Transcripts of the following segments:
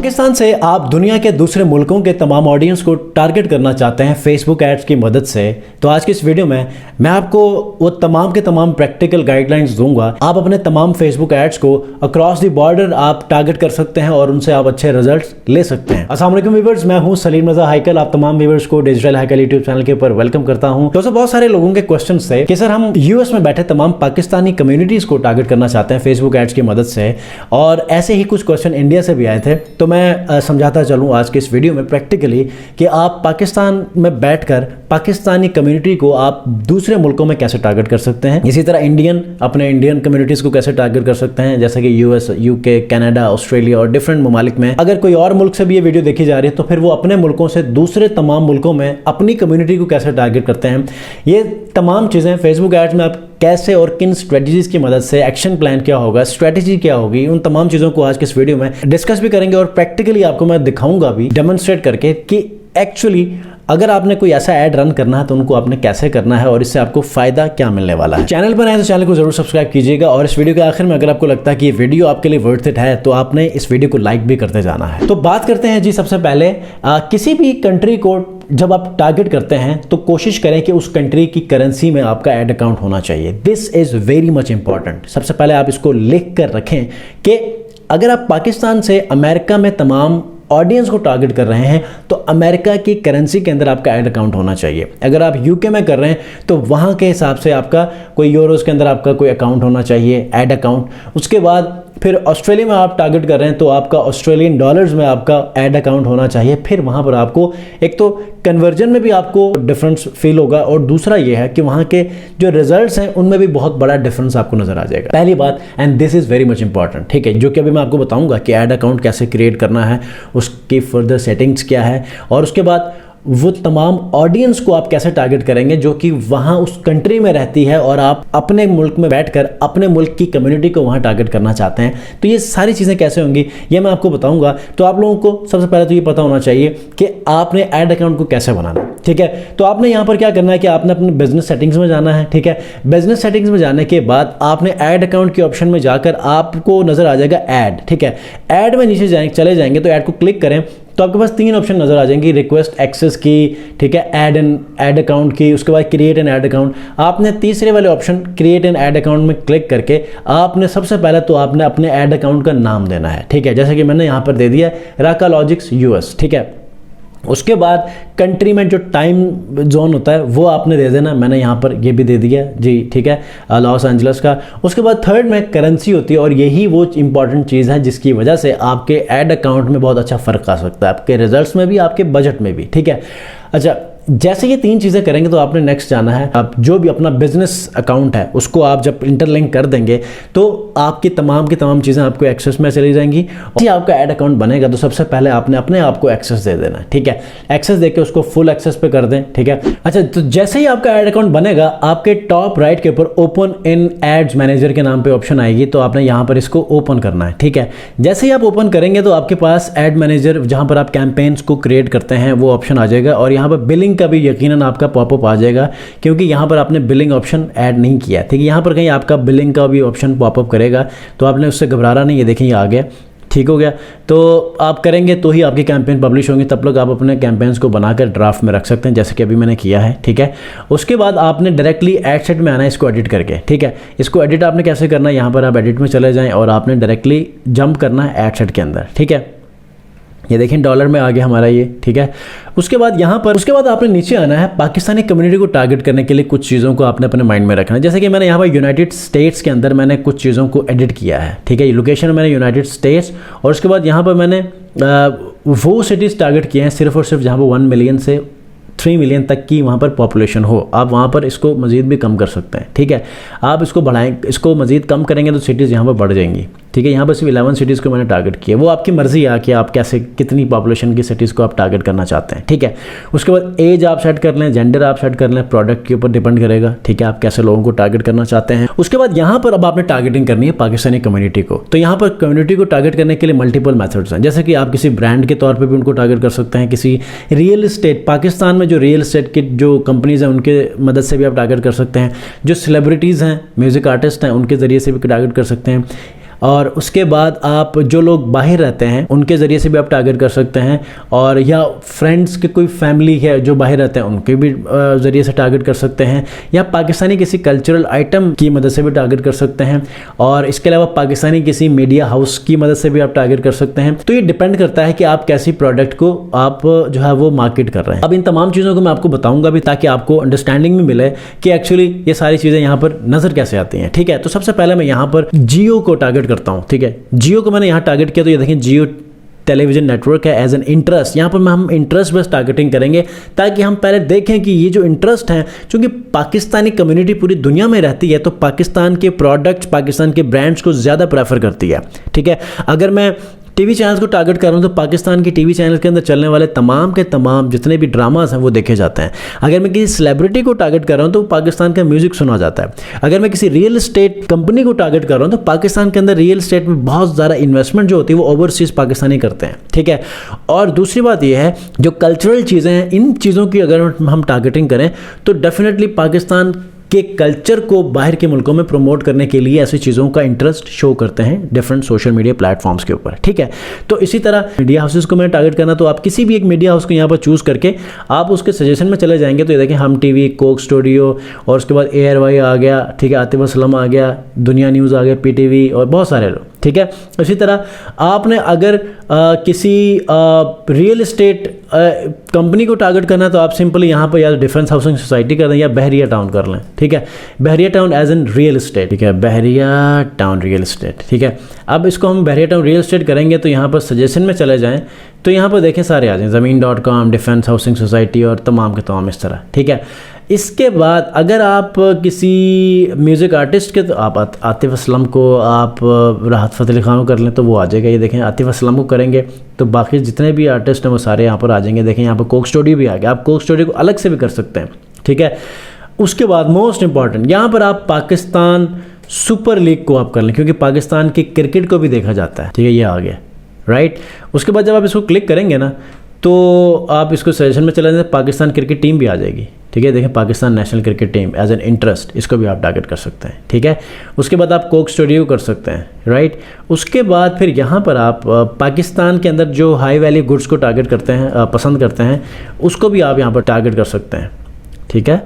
पाकिस्तान से आप दुनिया के दूसरे मुल्कों के तमाम ऑडियंस को टारगेट करना चाहते हैं फेसबुक एड्स की मदद से, तो आज की इस वीडियो में मैं आपको वो तमाम के तमाम प्रैक्टिकल गाइडलाइंस दूंगा। आप अपने तमाम फेसबुक एड्स को अक्रॉस द बॉर्डर आप टारगेट कर सकते हैं और उनसे आप अच्छे रिजल्ट्स ले सकते हैं। अस्सलाम वालेकुम व्यूअर्स, मैं हूं सलीम रजा हैकल। आप तमाम व्यूअर्स को डिजिटल हैकल यूट्यूब चैनल के ऊपर वेलकम करता हूं। दोस्तों, बहुत सारे लोगों के क्वेश्चन थे कि सर हम यूएस में बैठे तमाम पाकिस्तानी कम्युनिटीज को टारगेट करना चाहते हैं फेसबुक एड्स की मदद से, और ऐसे ही कुछ क्वेश्चन इंडिया से भी आए थे। तो मैं समझाता चलूँ आज के इस वीडियो में प्रैक्टिकली कि आप पाकिस्तान में बैठकर पाकिस्तानी कम्युनिटी को आप दूसरे मुल्कों में कैसे टारगेट कर सकते हैं। इसी तरह अपने इंडियन कम्युनिटीज़ को कैसे टारगेट कर सकते हैं, जैसे कि यूएस, यूके, कनाडा, ऑस्ट्रेलिया और डिफरेंट ममालिक में। अगर कोई और मुल्क से भी ये वीडियो देखी जा रही है तो फिर वो अपने मुल्कों से दूसरे तमाम मुल्कों में अपनी कम्युनिटी को कैसे टारगेट करते हैं। ये तमाम चीज़ें फेसबुक एड्स में आप कैसे और किन स्ट्रेटजीज की मदद से, एक्शन प्लान क्या होगा, स्ट्रेटजी क्या होगी, उन तमाम चीज़ों को आज के इस वीडियो में डिस्कस भी करेंगे और प्रैक्टिकली आपको मैं दिखाऊंगा भी, डेमोन्स्ट्रेट करके कि एक्चुअली अगर आपने कोई ऐसा ऐड रन करना है तो उनको आपने कैसे करना है और इससे आपको फायदा क्या मिलने वाला है। चैनल पर आए तो चैनल को जरूर सब्सक्राइब कीजिएगा और इस वीडियो के आखिर में अगर आपको लगता है कि ये वीडियो आपके लिए वर्थ इट है तो आपने इस वीडियो को लाइक भी करते जाना है। तो बात करते हैं जी, सबसे पहले किसी भी कंट्री को जब आप टारगेट करते हैं तो कोशिश करें कि उस कंट्री की करेंसी में आपका ऐड अकाउंट होना चाहिए। This is very much important. सबसे पहले आप इसको लिख कर रखें कि अगर आप पाकिस्तान से अमेरिका में तमाम ऑडियंस को टारगेट कर रहे हैं तो अमेरिका की करेंसी के अंदर आपका ऐड अकाउंट होना चाहिए। अगर आप यूके में कर रहे हैं तो वहाँ के हिसाब से आपका कोई यूरोस के अंदर आपका कोई अकाउंट होना चाहिए, ऐड अकाउंट। उसके बाद फिर ऑस्ट्रेलिया में आप टारगेट कर रहे हैं तो आपका ऑस्ट्रेलियन डॉलर्स में आपका ऐड अकाउंट होना चाहिए। फिर वहाँ पर आपको एक तो कन्वर्जन में भी आपको डिफरेंस फील होगा और दूसरा ये है कि वहाँ के जो रिजल्ट्स हैं उनमें भी बहुत बड़ा डिफरेंस आपको नजर आ जाएगा। पहली बात, and this is very much important, ठीक है, जो कि अभी मैं आपको बताऊंगा कि ऐड अकाउंट कैसे क्रिएट करना है, उसकी फर्दर सेटिंग्स क्या है, और उसके बाद वो तमाम ऑडियंस को आप कैसे टारगेट करेंगे जो कि वहाँ उस कंट्री में रहती है और आप अपने मुल्क में बैठकर अपने मुल्क की कम्युनिटी को वहाँ टारगेट करना चाहते हैं। तो ये सारी चीज़ें कैसे होंगी ये मैं आपको बताऊंगा। तो आप लोगों को सबसे पहले तो ये पता होना चाहिए कि आपने ऐड अकाउंट को कैसे बनाना, ठीक है। तो आपने यहाँ पर क्या करना है कि आपने अपने बिजनेस सेटिंग्स में जाना है, ठीक है। बिजनेस सेटिंग्स में जाने के बाद आपने ऐड अकाउंट के ऑप्शन में जाकर आपको नजर आ जाएगा ऐड, ठीक है। ऐड में नीचे चले जाएंगे तो ऐड को क्लिक करें तो आपके पास तीन ऑप्शन नजर आ जाएंगी, रिक्वेस्ट एक्सेस की, ठीक है, ऐड अकाउंट की, उसके बाद क्रिएट एन ऐड अकाउंट। आपने तीसरे वाले option create an add account में क्लिक करके आपने सबसे पहले तो आपने अपने ऐड अकाउंट का नाम देना है, ठीक है, जैसे कि मैंने यहाँ पर दे दिया राका लॉजिक्स यूएस, ठीक है। उसके बाद कंट्री में जो टाइम जोन होता है वो आपने दे देना, मैंने यहाँ पर ये भी दे दिया जी, ठीक है, लॉस एंजल्स का। उसके बाद थर्ड में करेंसी होती है और यही वो इंपॉर्टेंट चीज़ है जिसकी वजह से आपके ऐड अकाउंट में बहुत अच्छा फ़र्क आ सकता है, आपके रिजल्ट्स में भी, आपके बजट में भी, ठीक है। अच्छा, जैसे ये तीन चीज़ें करेंगे तो आपने नेक्स्ट जाना है, आप जो भी अपना बिजनेस अकाउंट है उसको आप जब इंटरलिंक कर देंगे तो आपकी तमाम की तमाम चीज़ें आपको एक्सेस में चली जाएंगी। और आपका ऐड अकाउंट बनेगा तो सबसे पहले आपने अपने आप को एक्सेस दे देना है, ठीक है। एक्सेस देके उसको फुल एक्सेस पे कर दें, ठीक है। अच्छा, तो जैसे ही आपका ऐड अकाउंट बनेगा आपके टॉप राइट के ऊपर ओपन इन एड्स मैनेजर के नाम पर ऑप्शन आएगी, तो आपने यहाँ पर इसको ओपन करना है, ठीक है। जैसे ही आप ओपन करेंगे तो आपके पास एड मैनेजर जहाँ पर आप कैंपेन्स को क्रिएट करते हैं वो ऑप्शन आ जाएगा और यहाँ पर बिलिंग का भी यकीनन आपका पॉपअप आ जाएगा क्योंकि यहाँ पर आपने बिलिंग ऑप्शन ऐड नहीं किया, ठीक है। यहाँ पर कहीं आपका बिलिंग का भी ऑप्शन पॉपअप करेगा तो आपने उससे घबराना नहीं है। देखिए ये आ गया, ठीक हो गया। तो आप करेंगे तो ही आपकी कैंपेन पब्लिश होंगी, तब तक आप अपने कैंपेन्स को बनाकर ड्राफ्ट में रख सकते हैं जैसे कि अभी मैंने किया है, ठीक है। उसके बाद आपने डायरेक्टली एड सेट में आना है इसको एडिट करके, ठीक है। इसको एडिट आपने कैसे करना है, यहाँ पर आप एडिट में चले जाएँ और आपने डायरेक्टली जंप करना है एड सेट के अंदर, ठीक है। ये देखें डॉलर में आ गया हमारा ये, ठीक है। उसके बाद यहाँ पर उसके बाद आपने नीचे आना है, पाकिस्तानी कम्युनिटी को टारगेट करने के लिए कुछ चीज़ों को आपने अपने माइंड में रखना है। जैसे कि मैंने यहाँ पर यूनाइटेड स्टेट्स के अंदर मैंने कुछ चीज़ों को एडिट किया है, ठीक है। लोकेशन मैंने यूनाइटेड स्टेट्स और उसके बाद यहाँ पर मैंने वो सिटीज़ टारगेट किए हैं सिर्फ और सिर्फ जहाँ पर 1 मिलियन से 3 मिलियन तक की वहाँ पर पॉपुलेशन हो। आप वहाँ पर इसको मज़ीद भी कम कर सकते हैं, ठीक है। आप इसको बढ़ाएं, इसको मज़ीद कम करेंगे तो सिटीज़ यहाँ पर बढ़ जाएंगी, ठीक है। यहाँ पर सिर्फ 11 सिटीज़ को मैंने टारगेट किया, वो आपकी मर्जी है कि आप कैसे कितनी पॉपुलेशन की सिटीज़ को आप टारगेट करना चाहते हैं, ठीक है। उसके बाद एज आप सेट कर लें, जेंडर आप सेट कर लें, प्रोडक्ट के ऊपर डिपेंड करेगा, ठीक है, आप कैसे लोगों को टारगेट करना चाहते हैं। उसके बाद यहाँ पर अब आपने टारगेटिंग करनी है पाकिस्तानी कम्युनिटी को। तो यहाँ पर कम्युनिटी को टारगेट करने के लिए मल्टीपल मेथड्स हैं, जैसे कि आप किसी ब्रांड के तौर पर भी उनको टारगेट कर सकते हैं, किसी रियल इस्टेट, पाकिस्तान में जो रियल इस्टेट की जो कंपनीज़ हैं उनके मदद से भी आप टारगेट कर सकते हैं, जो सेलिब्रिटीज़ हैं, म्यूज़िक आर्टिस्ट हैं, उनके ज़रिए से भी टारगेट कर सकते हैं। और उसके बाद आप जो लोग बाहर रहते हैं उनके ज़रिए से भी आप टारगेट कर सकते हैं, और या फ्रेंड्स के कोई फैमिली है जो बाहर रहते हैं उनके भी ज़रिए से टारगेट कर सकते हैं, या पाकिस्तानी किसी कल्चरल आइटम की मदद से भी टारगेट कर सकते हैं, और इसके अलावा पाकिस्तानी किसी मीडिया हाउस की मदद से भी आप टारगेट कर सकते हैं। तो ये डिपेंड करता है कि आप कैसी प्रोडक्ट को आप जो है वो मार्केट कर रहे हैं। अब इन तमाम चीज़ों को मैं आपको बताऊंगा भी, ताकि आपको अंडरस्टैंडिंग में मिले कि एक्चुअली ये सारी चीज़ें यहाँ पर नज़र कैसे आती हैं। ठीक है, तो सबसे पहले मैं यहाँ पर जियो को टारगेट करता हूँ। ठीक है, जियो को मैंने यहाँ टारगेट किया, तो ये देखें जियो टेलीविजन नेटवर्क है एज एन इंटरेस्ट। यहाँ पर हम इंटरेस्ट बेस्ड टारगेटिंग करेंगे, ताकि हम पहले देखें कि ये जो इंटरेस्ट हैं, चूँकि पाकिस्तानी कम्युनिटी पूरी दुनिया में रहती है, तो पाकिस्तान के प्रोडक्ट्स, पाकिस्तान के ब्रांड्स को ज़्यादा प्रेफर करती है। ठीक है, अगर मैं टीवी चैनल्स को टारगेट कर रहा हूँ तो पाकिस्तान के टीवी चैनल के अंदर चलने वाले तमाम के तमाम जितने भी ड्रामास हैं वो देखे जाते हैं। अगर मैं किसी सेलिब्रिटी को टारगेट कर रहा हूँ तो पाकिस्तान का म्यूजिक सुना जाता है। अगर मैं किसी रियल एस्टेट कंपनी को टारगेट कर रहा हूँ तो पाकिस्तान के अंदर रियल एस्टेट में बहुत ज़्यादा इन्वेस्टमेंट जो होती है वो ओवरसीज़ पाकिस्तानी करते हैं। ठीक है, और दूसरी बात यह है जो कल्चरल चीज़ें हैं, इन चीज़ों की अगर हम टारगेटिंग करें तो डेफिनेटली पाकिस्तान के कल्चर को बाहर के मुल्कों में प्रमोट करने के लिए ऐसी चीज़ों का इंटरेस्ट शो करते हैं डिफरेंट सोशल मीडिया प्लेटफॉर्म्स के ऊपर। ठीक है, तो इसी तरह मीडिया हाउसेस को मैं टारगेट करना, तो आप किसी भी एक मीडिया हाउस को यहाँ पर चूज़ करके आप उसके सजेशन में चले जाएंगे। तो ये देखें हम टीवी, कोक स्टूडियो, और उसके बाद ARY आ गया, ठीक है, आतिफ असलम आ गया, दुनिया न्यूज़ आ गया, PTV और बहुत सारे लोग। ठीक है, इसी तरह आपने अगर किसी रियल एस्टेट कंपनी को टारगेट करना है तो आप सिंपली यहाँ पर या डिफेंस हाउसिंग सोसाइटी कर दें या बहरिया टाउन कर लें। ठीक है, Bahria town as an real estate. ठीक है, बहरिया टाउन रियल एस्टेट। ठीक है, अब इसको हम बहरिया टाउन रियल एस्टेट करेंगे तो यहाँ पर सजेशन में चले जाएँ तो यहाँ पर देखें सारे आ जाएँ, ज़मीन.com, डिफेंस हाउसिंग सोसाइटी और तमाम के तमाम इस तरह। ठीक है, इसके बाद अगर आप किसी म्यूज़िक आर्टिस्ट के, तो आप आतिफ असलम को आप राहत फ़तेह अली खान को कर लें तो वो आ जाएगा। ये देखें आतिफ असलम को करेंगे तो बाकी जितने भी आर्टिस्ट हैं वो सारे यहाँ पर आ जाएंगे। देखें यहाँ पर कोक स्टूडियो भी आ गया, आप कोक स्टूडियो को अलग से भी कर सकते हैं। ठीक है, उसके बाद मोस्ट इंपॉर्टेंट यहाँ पर आप पाकिस्तान सुपर लीग को आप कर लें, क्योंकि पाकिस्तान की क्रिकेट को भी देखा जाता है। ठीक है, ये आ गया, राइट। उसके बाद जब आप इसको क्लिक करेंगे ना तो आप इसको सजेशन में चले जाए, पाकिस्तान क्रिकेट टीम भी आ जाएगी। ठीक है, देखें Pakistan national cricket team as an interest, इसको भी आप टारगेट कर सकते हैं। ठीक है, उसके बाद आप कोक स्टूडियो कर सकते हैं, राइट। उसके बाद फिर यहाँ पर आप पाकिस्तान के अंदर जो हाई वैल्यू गुड्स को टारगेट करते हैं, पसंद करते हैं, उसको भी आप यहाँ पर टारगेट कर सकते हैं। ठीक है,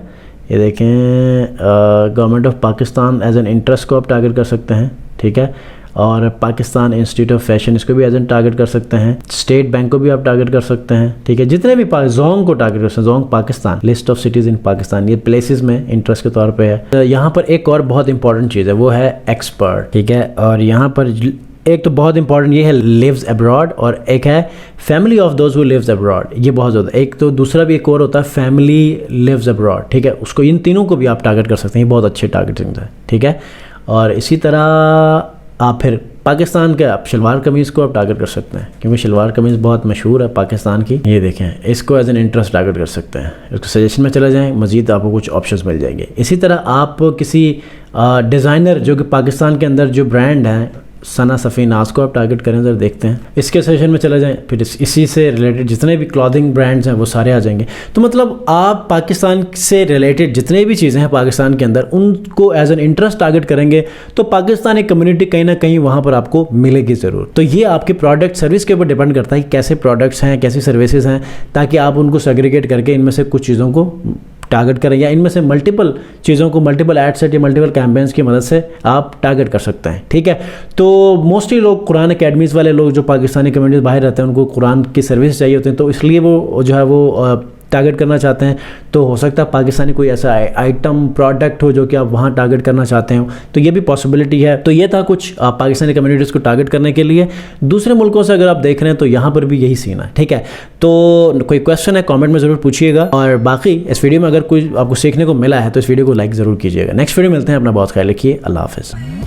ये देखें government of Pakistan as an interest को आप टारगेट कर सकते हैं। ठीक है, और पाकिस्तान इंस्टीट्यूट ऑफ फैशन, इसको भी एज एन टारगेट कर सकते हैं। स्टेट बैंक को भी आप टारगेट कर सकते हैं। ठीक है, जितने भी जोंग को टारगेट कर सकते हैं, Jong Pakistan, list of cities in Pakistan, ये प्लेसेस में इंटरेस्ट के तौर पे है। यहाँ पर एक और बहुत इंपॉर्टेंट चीज़ है, वो है एक्सपर्ट। ठीक है, और यहाँ पर एक तो बहुत इंपॉर्टेंट ये है लिव्स अब्रॉड, और एक है family of those who lives abroad, ये बहुत ज़्यादा। एक तो दूसरा भी एक और होता है फैमिली लिव्स अब्रॉड। ठीक है, उसको, इन तीनों को भी आप टारगेट कर सकते हैं, ये बहुत अच्छे टारगेटिंग है। ठीक है, और इसी तरह आप फिर पाकिस्तान के आप शलवार कमीज़ को आप टारगेट कर सकते हैं, क्योंकि शलवार कमीज़ बहुत मशहूर है पाकिस्तान की। ये देखें, इसको एज एन इंटरेस्ट टारगेट कर सकते हैं। इसको सजेशन में चले जाएं, मज़ीद आपको कुछ ऑप्शंस मिल जाएंगे। इसी तरह आप किसी डिज़ाइनर जो कि पाकिस्तान के अंदर जो ब्रांड हैं, सना सफ़ी नाज को आप टारगेट करें, ज़रा देखते हैं। इसके सेशन में चले जाएं, फिर इसी से रिलेटेड जितने भी क्लॉथिंग ब्रांड्स हैं वो सारे आ जाएंगे। तो मतलब आप पाकिस्तान से रिलेटेड जितने भी चीज़ें हैं पाकिस्तान के अंदर, उनको एज एन इंटरेस्ट टारगेट करेंगे तो पाकिस्तानी कम्युनिटी कहीं ना कहीं वहाँ पर आपको मिलेगी ज़रूर। तो ये आपके प्रोडक्ट सर्विस के ऊपर डिपेंड करता है कि कैसे प्रोडक्ट्स हैं, कैसी सर्विसेज हैं, ताकि आप उनको सेग्रीगेट करके इनमें से कुछ चीज़ों को टारगेट करें, या इनमें से मल्टीपल चीज़ों को मल्टीपल एड सेट या मल्टीपल कैंपेन्स की मदद से आप टारगेट कर सकते हैं। ठीक है, तो मोस्टली लोग कुरान अकेडमीज़ वाले लोग जो पाकिस्तानी कम्युनिटी बाहर रहते हैं, उनको कुरान की सर्विस चाहिए होते हैं, तो इसलिए वो जो है वो टारगेट करना चाहते हैं। तो हो सकता है पाकिस्तानी कोई ऐसा आइटम प्रोडक्ट हो जो कि आप वहाँ टारगेट करना चाहते हो, तो ये भी पॉसिबिलिटी है। तो ये था कुछ पाकिस्तानी कम्युनिटीज़ को टारगेट करने के लिए। दूसरे मुल्कों से अगर आप देख रहे हैं तो यहाँ पर भी यही सीन है। ठीक है, तो कोई क्वेश्चन है कमेंट में ज़रूर पूछिएगा, और बाकी इस वीडियो में अगर कुछ आपको सीखने को मिला है तो इस वीडियो को लाइक ज़रूर कीजिएगा। नेक्स्ट वीडियो मिलते हैं, अपना बहुत ख्याल रखिए, अल्लाह हाफ़िज़।